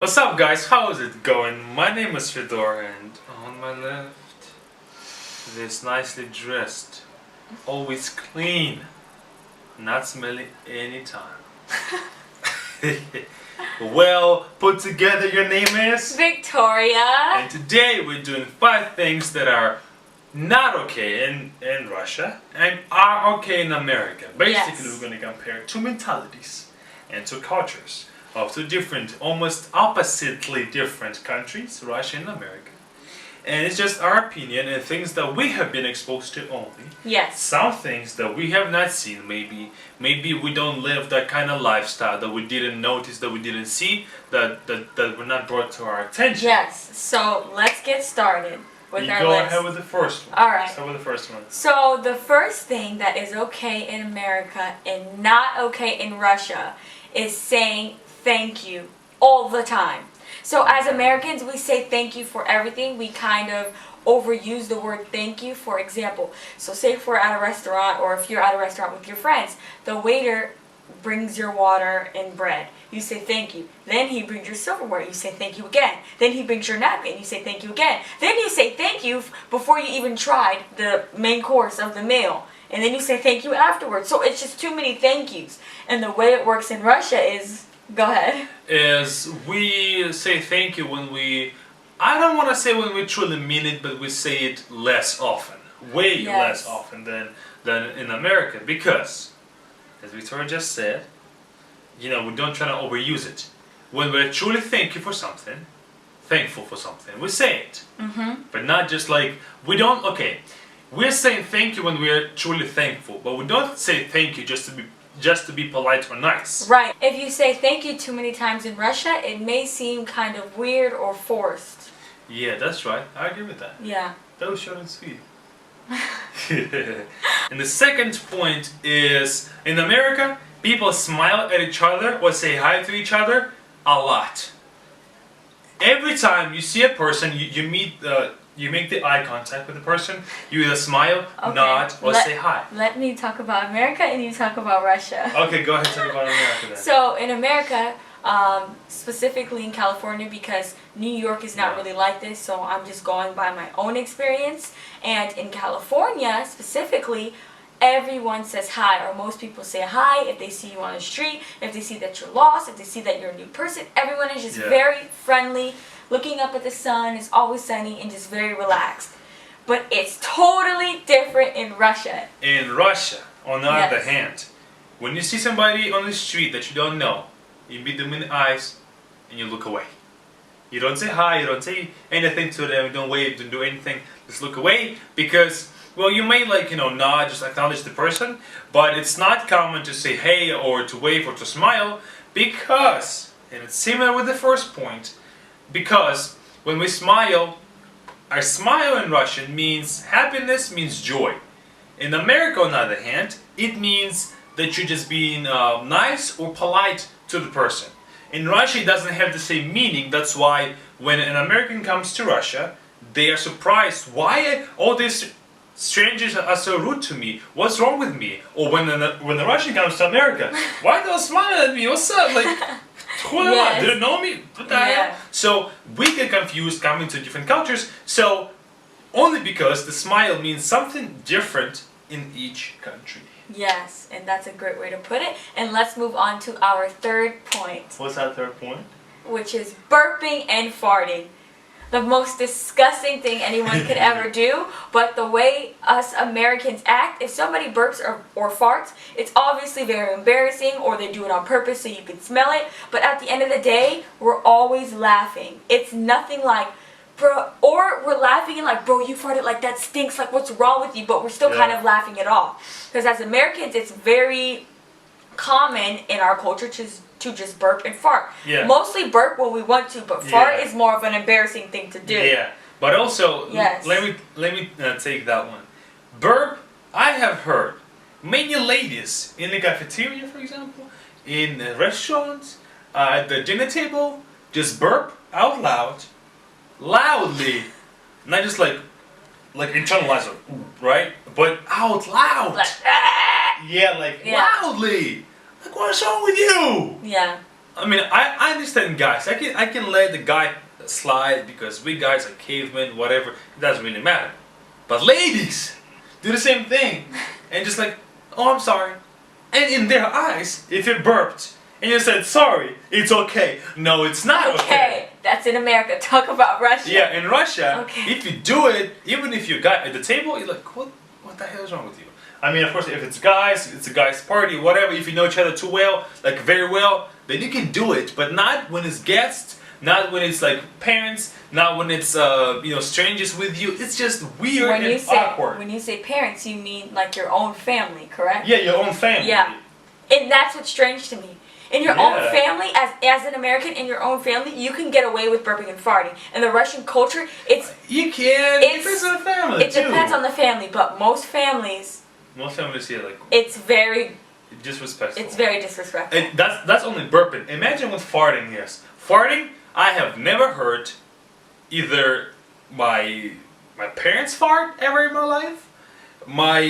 What's up guys, how is it going? My name is Fedor and on my left, this nicely dressed, always clean, not smelly anytime. Well, put together, your name is? Victoria. And today we're doing 5 things that are not okay in Russia and are okay in America. Basically, Yes. we're going to compare 2 mentalities and 2 cultures of 2 different, almost oppositely different countries, Russia and America. And it's just our opinion and things that we have been exposed to only. Yes. Some things that we have not seen, maybe we don't live that kind of lifestyle, that we didn't notice, that we didn't see, that were not brought to our attention. Yes. So let's get started with You our go list. ahead with the first one. All right. Start with the first one. So the first thing that is okay in America and not okay in Russia is saying thank you all the time. So as Americans, we say thank you for everything. We kind of overuse the word thank you. For example, so say if we're at a restaurant or if you're at a restaurant with your friends, the waiter brings your water and bread. You say thank you. Then he brings your silverware. You say thank you again. Then he brings your napkin. You say thank you again. Then you say thank you before you even tried the main course of the meal. And then you say thank you afterwards. So it's just too many thank yous. And the way it works in Russia is, go ahead. Is we say thank you when I don't want to say when we truly mean it, but we say it less often. Way Yes. less often than in America. Because, as Victoria just said, we don't try to overuse it. When we're truly thankful for something, we say it. Mm-hmm. But not just like, we're saying thank you when we're truly thankful, but we don't say thank you just to be polite or nice. Right. If you say thank you too many times in Russia, it may seem kind of weird or forced. Yeah, that's right. I agree with that. Yeah. That was short and sweet. And the second point is, in America, people smile at each other or say hi to each other a lot. Every time you see a person, you make the eye contact with the person, you either smile, Okay. nod, or say hi. Let me talk about America and you talk about Russia. Okay, go ahead and talk about America then. So in America, specifically in California, because New York is not really like this, so I'm just going by my own experience. And in California, specifically, everyone says hi, or most people say hi if they see you on the street, if they see that you're lost, if they see that you're a new person. Everyone is just very friendly, looking up at the sun, it's always sunny, and just very relaxed. But it's totally different in Russia. In Russia, on the other hand, when you see somebody on the street that you don't know, you meet them in the eyes and you look away. You don't say hi, you don't say anything to them, you don't wave, don't do anything, just look away because, well, you may nod, just acknowledge the person, but it's not common to say hey or to wave or to smile because, and it's similar with the first point, because when we smile, our smile in Russian means happiness, means joy. In America, on the other hand, it means that you're just being nice or polite to the person. In Russia, it doesn't have the same meaning. That's why when an American comes to Russia, they are surprised. Why all these strangers are so rude to me? What's wrong with me? Or when the Russian comes to America, why don't smile at me? What's up? Like, who am I? Didn't know me? What the hell? So we get confused coming to different cultures. So only because the smile means something different in each country. Yes, and that's a great way to put it. And let's move on to our third point. What's that third point? Which is burping and farting. The most disgusting thing anyone could ever do, but the way us Americans act, if somebody burps or farts, it's obviously very embarrassing, or they do it on purpose so you can smell it, but at the end of the day, we're always laughing. It's nothing like, bro, or we're laughing and like, bro, you farted, like that stinks, like what's wrong with you, but we're still kind of laughing it off. Because as Americans, it's very common in our culture to just burp and fart. Yeah. Mostly burp when we want to, but fart is more of an embarrassing thing to do. Yeah, but also, let me take that one. Burp, I have heard many ladies in the cafeteria, for example, in restaurants, at the dinner table, just burp out loud, loudly, not just like internalize it, right? But out loud. Like, ah! Loudly. Like, what's wrong with you? Yeah. I mean, I understand guys. I can let the guy slide because we guys are cavemen, whatever. It doesn't really matter. But ladies do the same thing and just like, oh, I'm sorry. And in their eyes, if you burped and you said sorry, it's okay. No, it's not okay. That's in America. Talk about Russia. Yeah, in Russia, okay. If you do it, even if you're a guy at the table, you're like, what the hell is wrong with you? I mean, of course, if it's guys, it's a guy's party, whatever. If you know each other too well, like very well, then you can do it. But not when it's guests, not when it's like parents, not when it's strangers with you. It's just weird and awkward. When you say parents, you mean like your own family, correct? Yeah, your own family. Yeah, and that's what's strange to me. In your own family, as an American, in your own family, you can get away with burping and farting. In the Russian culture, you can. It depends on the family. It depends on the family, but most families here like it's very disrespectful. It's very disrespectful. And that's only burping. Imagine what farting is. Farting, I have never heard either my parents fart ever in my life, my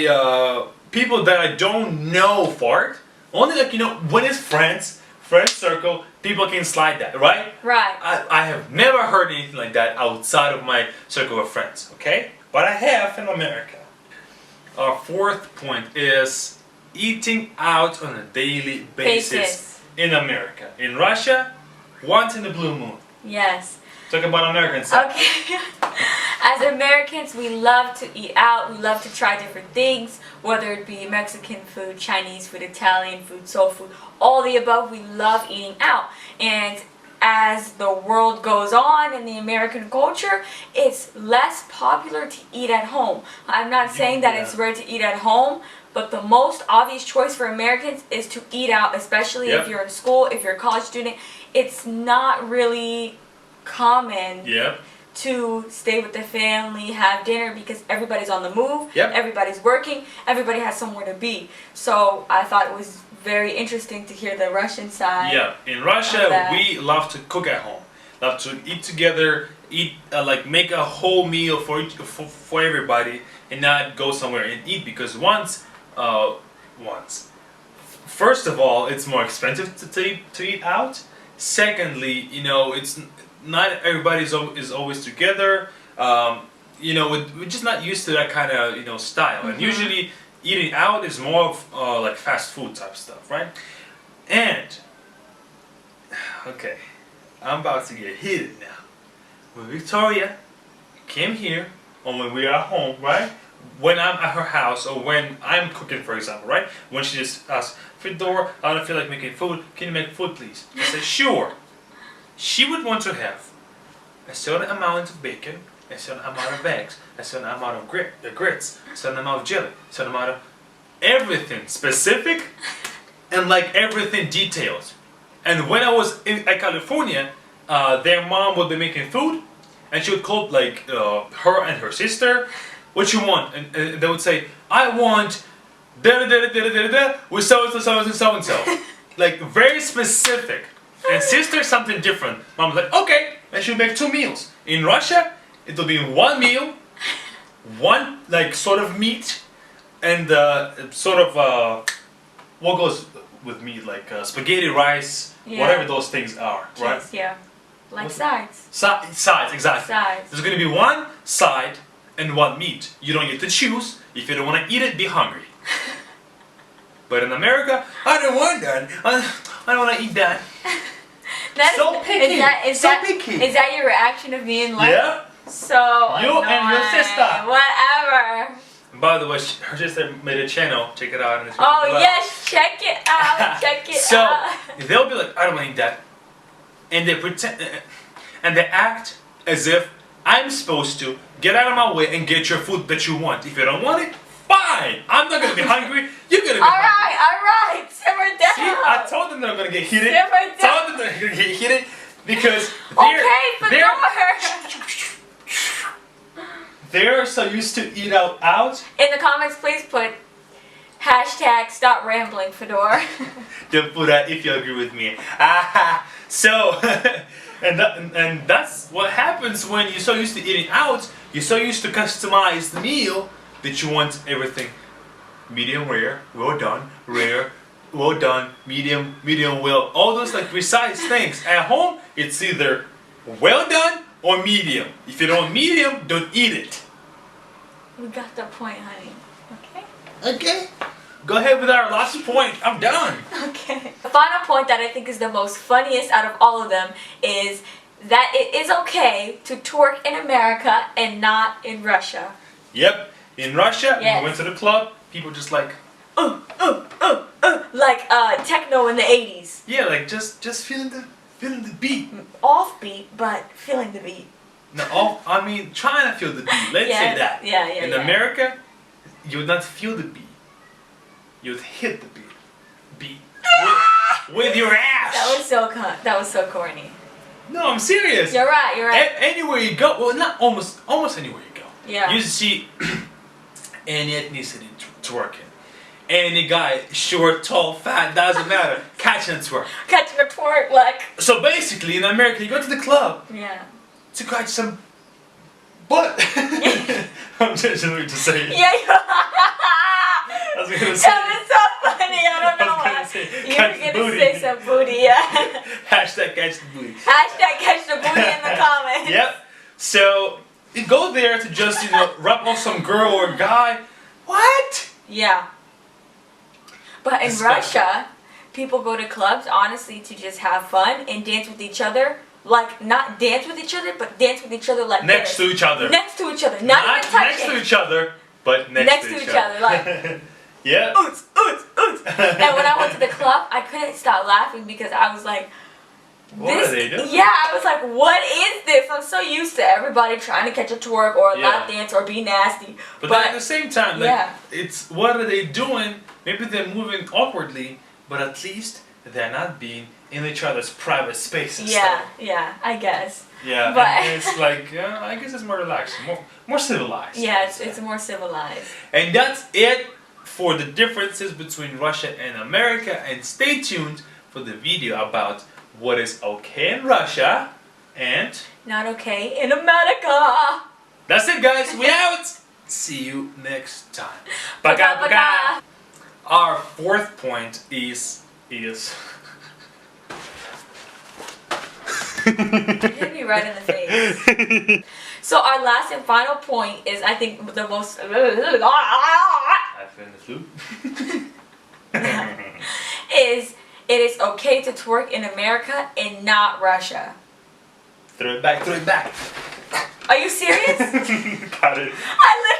people that I don't know fart. Only like when it's friends circle, people can slide that, right? Right. I have never heard anything like that outside of my circle of friends. Okay, but I have in America. Our fourth point is eating out on a daily basis in America. In Russia, once in a blue moon. Yes. Talk about American side. Okay. As Americans, we love to eat out. We love to try different things, whether it be Mexican food, Chinese food, Italian food, soul food, all the above. We love eating out. And as the world goes on in the American culture, it's less popular to eat at home. I'm not saying that it's rare to eat at home, but the most obvious choice for Americans is to eat out, especially if you're in school, if you're a college student. It's not really common to stay with the family, have dinner, because everybody's on the move, everybody's working, everybody has somewhere to be. So I thought it was very interesting to hear the Russian side. Yeah, in Russia we love to cook at home, love to eat together, make a whole meal for everybody, and not go somewhere and eat because first of all, it's more expensive to eat out. Secondly, it's not everybody is always together. We're just not used to that kind of style, and usually eating out is more of like fast food type stuff, right? And okay, I'm about to get heated now. When Victoria came here, or when we are at home, right? When I'm at her house, or when I'm cooking, for example, right? When she just asks, Fedor, I don't feel like making food. Can you make food, please? I say, sure. She would want to have a certain amount of bacon, a certain amount of eggs, a certain amount of grits, a certain amount of jelly, a certain amount of everything specific, and like everything detailed. And when I was at California, their mom would be making food, and she would call like her and her sister, what you want? And they would say, I want with so-and-so. Like very specific. And sister, something different. Mom's like, okay, and she'll make 2 meals. In Russia, it'll be 1 meal, one like sort of meat, and sort of what goes with meat, like spaghetti, rice, whatever those things are, right? Yeah, like sides. Sides, exactly. Sides. There's going to be 1 side and 1 meat. You don't get to choose. If you don't want to eat it, be hungry. But in America, I don't want that. I don't want to eat that. So picky. Is that your reaction of being like? Yeah. So you annoying. And your sister. Whatever. By the way, her sister made a channel. Check it out. Yes, check it out. Check it out. So they'll be like, I don't want to eat that, and they pretend, and they act as if I'm supposed to get out of my way and get your food that you want. If you don't want it, fine. I'm not gonna be hungry. You're gonna be hungry. All right. Simmer down. See, I told them they're gonna get heated. Simmer down. Told them they're gonna get heated because they're so used to eat out. In the comments, please put #stop rambling, Fedor. Don't put that if you agree with me. So, and that's what happens when you're so used to eating out. You're so used to customize the meal that you want everything medium rare, well done, rare, well done, medium, medium well. All those like precise things. At home, it's either well done or medium. If you don't want medium, don't eat it. We got the point, honey. Okay? Okay. Go ahead with our last point. I'm done. Okay. The final point that I think is the most funniest out of all of them is that it is okay to twerk in America and not in Russia. Yep. In Russia, Yes. when we went to the club, people just like, like techno in the 80s. yeah, like just feeling the beat. Offbeat, but feeling the beat. No, I mean trying to feel the beat. Let's say that. Yeah. In America, you would not feel the beat. You would hit the beat with your ass. That was so corny. No, I'm serious. You're right. Anywhere you go, well, not almost anywhere you go. Yeah. You see any ethnicity twerking. Any guy, short, tall, fat, doesn't matter. Catching a twerk. Catching a twerk, like. So basically, in America, you go to the club Yeah. to catch some butt. I'm just going to say it. Yeah. I was going to say That was so funny. I don't know why. You're gonna say some booty, yeah. Hashtag catch the booty. Hashtag catch the booty in the comments. Yep. So you go there to just rub off some girl or guy. What? Yeah. But in Disgusting. Russia, people go to clubs honestly to just have fun and dance with each other. Like not dance with each other, but dance with each other like Next this. to each other. Next to each other. Not even touching. next to each other, but next to each other. Like. Yeah. Oots. And when I went to the club, I couldn't stop laughing because I was like, What are they doing? Yeah, I was like, what is this? I'm so used to everybody trying to catch a twerk or a lap dance or be nasty. But then at the same time, like, yeah. it's what are they doing? Maybe they're moving awkwardly, but at least they're not being in each other's private spaces. Yeah, I guess. Yeah, But and it's like, I guess it's more relaxed, more civilized. Yeah, it's more civilized. And that's it for the differences between Russia and America. And stay tuned for the video about what is okay in Russia and not okay in America. That's it, guys. We out. See you next time. Пока-пока. Our fourth point is You hit me right in the face. So our last and final point is, I think, the most. I found the flute. It is okay to twerk in America and not Russia. Throw it back. Are you serious? Got it. I literally